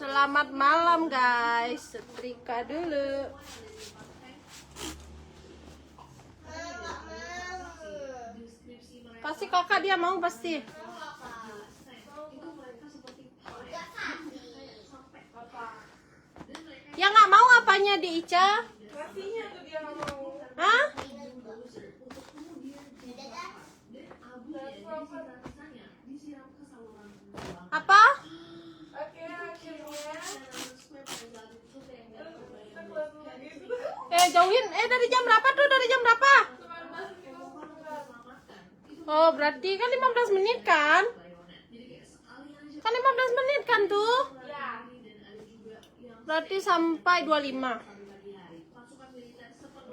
Selamat malam guys, setrika dulu. Pasti kakak dia mau pasti. Ya nggak mau apanya di Ica? Hah? Apa? Jauhin. Dari jam berapa tuh? Dari jam berapa? Oh, berarti kan 15 menit kan? Kan 15 menit kan tuh? Berarti sampai 25.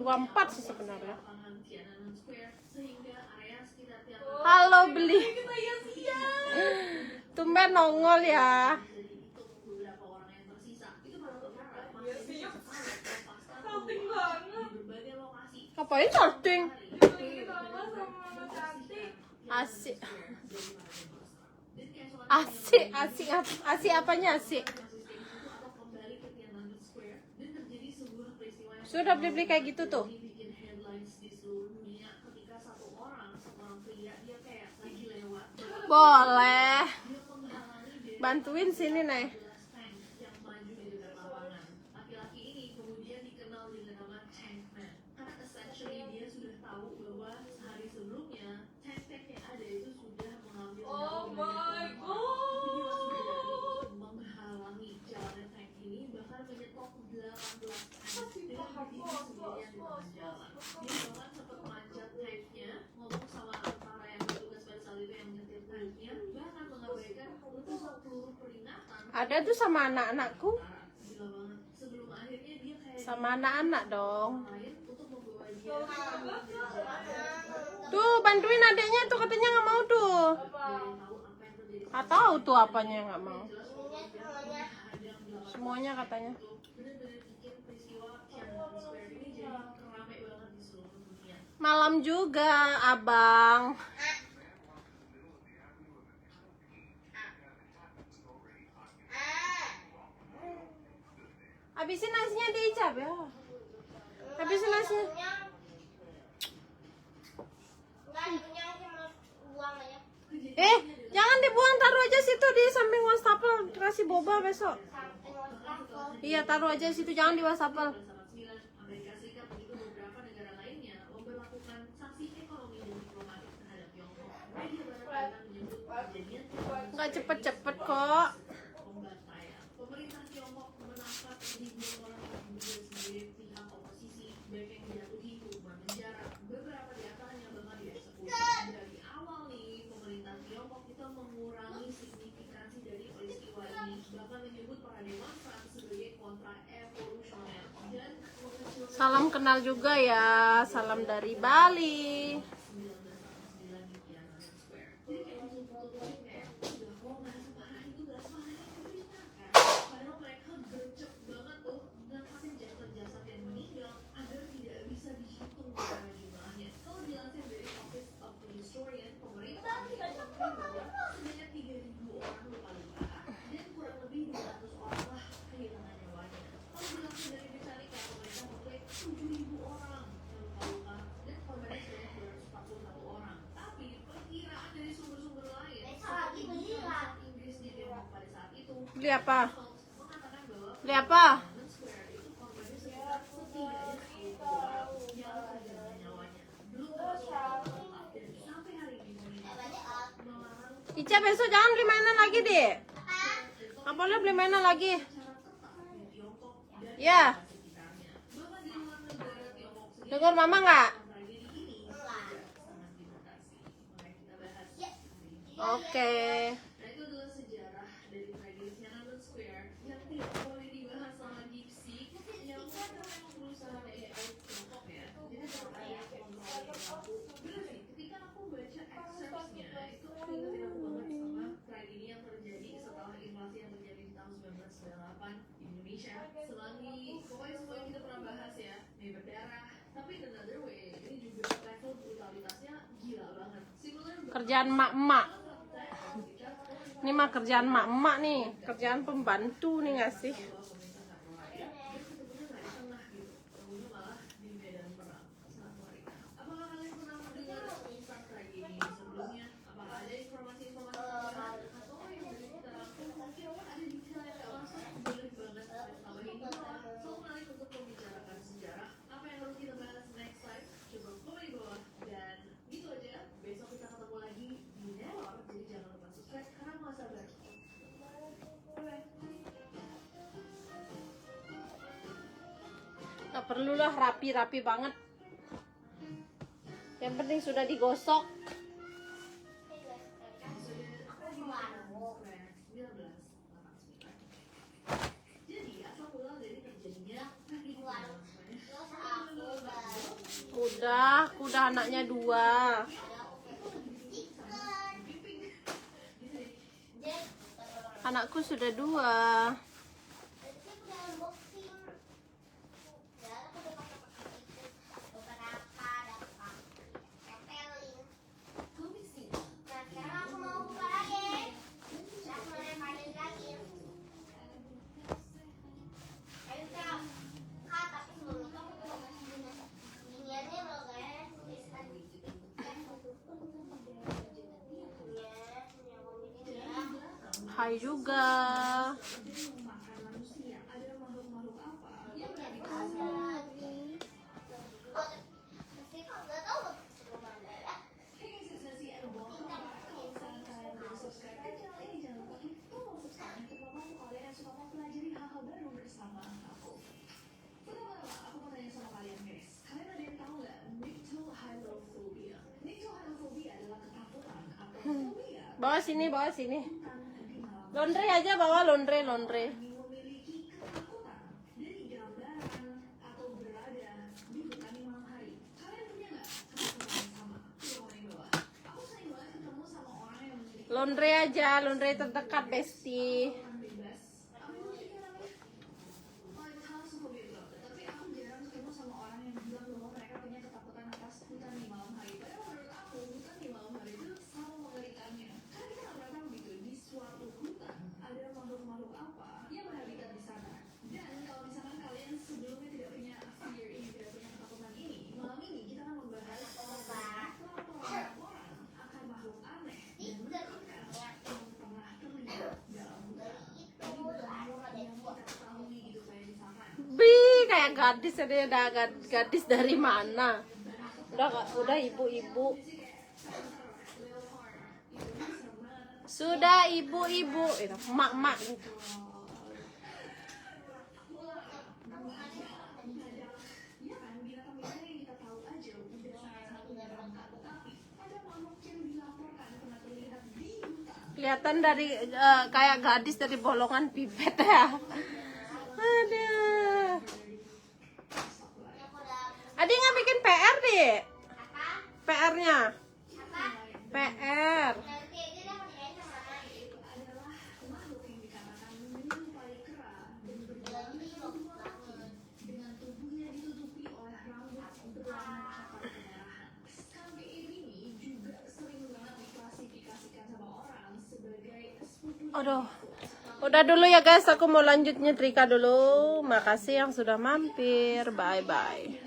24 sih sebenarnya. Halo beli. Tumben nongol ya. Ngapain salting? Asik. Asik apanya asik? Sudah beli kayak gitu tuh. Boleh. Bantuin sini nih. Ada tuh sama anak-anakku. Sama anak-anak dong. Tuh bantuin adeknya tuh, katanya nggak mau tuh. Nggak tahu tuh apanya nggak mau. Semuanya katanya. Malam juga, abang. Habisin nasinya diicap ya. Habisin nasinya. Jangan dibuang, taruh aja situ di samping wastafel. Kasih boba besok. Iya, taruh aja situ, jangan di wastafel. Nggak cepet-cepet kok. Salam kenal juga ya, salam dari Bali. Beli apa? Beli apa? Ica besok jangan beli mainan lagi deh. Nggak boleh beli mainan lagi. Ya. Dengar mama nggak? Oke. Kerjaan emak-emak. Ini mah kerjaan mak-mak nih, kerjaan pembantu nih ngasih. Nggak perlulah rapi-rapi banget. Yang penting sudah digosok. Udah anaknya 2. Anakku sudah 2. Hai juga. Bawa sini, bawa sini. Laundry aja, bawa laundry. Laundry aja, laundry terdekat, Besti. Kayak gadis, ada gadis dari mana? Udah ibu-ibu. Sudah ibu-ibu, itu mak-mak gitu. Kelihatan dari kayak gadis dari bolongan pipet ya. Aduh. Adi nggak bikin PR deh. PR-nya. PR. Aduh. Udah dulu ya guys, aku mau lanjut nyetrika dulu. Makasih yang sudah mampir. Bye-bye.